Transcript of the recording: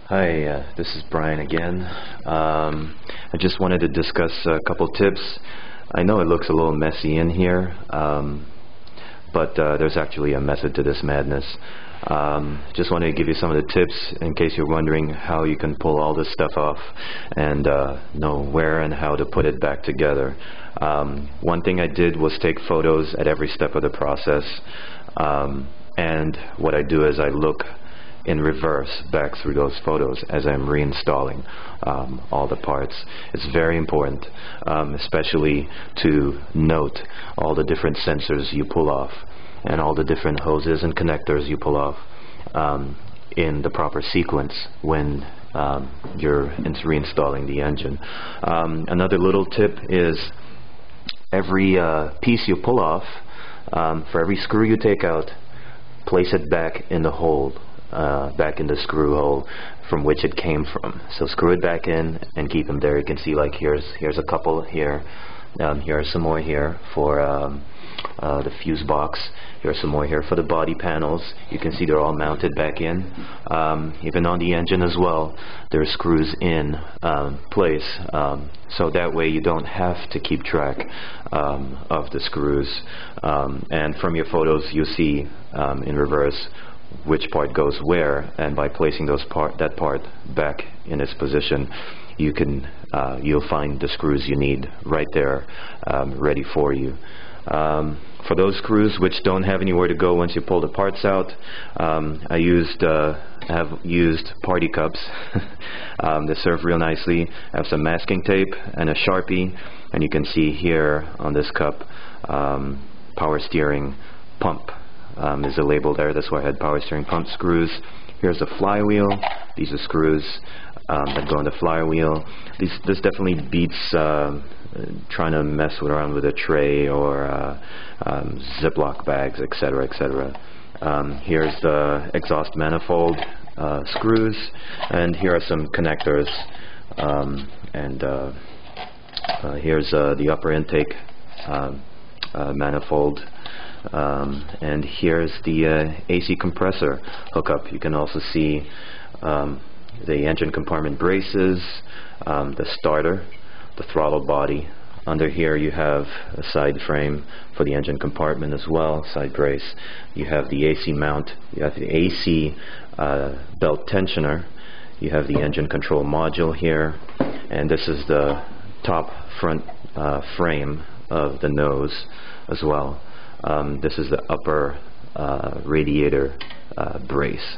Hi, this is Brian again. I just wanted to discuss a couple tips. I know it looks a little messy in here, but there's actually a method to this madness. Just wanted to give you some of the tips in case you're wondering how you can pull all this stuff off and know where and how to put it back together. One thing I did was take photos at every step of the process, and what I do is I look in reverse back through those photos as I'm reinstalling all the parts. It's very important, especially to note all the different sensors you pull off and all the different hoses and connectors you pull off in the proper sequence when you're reinstalling the engine. Another little tip is every piece you pull off, for every screw you take out, place it back in the hole, back in the screw hole from which it came from. So screw it back in and keep them there. You can see, like, here's a couple here. Here are some more here for the fuse box. Here's some more here for the body panels. You can see they're all mounted back in. Even on the engine as well, there's screws in place, so that way you don't have to keep track of the screws. And from your photos, you see in reverse which part goes where, and by placing that part back in its position, you'll find the screws you need right there, ready for you. For those screws which don't have anywhere to go once you pull the parts out, I have used party cups. They serve real nicely. I have some masking tape and a Sharpie, and you can see here on this cup, power steering pump is a label there. That's why I had power steering pump screws. Here's a flywheel. These are screws that go on the flywheel. This definitely beats trying to mess around with a tray or Ziploc bags, etc., etc. Here's the exhaust manifold screws, and here are some connectors, and here's the upper intake manifold, and here's the AC compressor hookup. You can also see the engine compartment braces, the starter, the throttle body. Under here you have a side frame for the engine compartment as well, side brace. You have the AC mount, you have the AC belt tensioner, you have the engine control module here, and this is the top front frame of the nose as well. This is the upper radiator brace.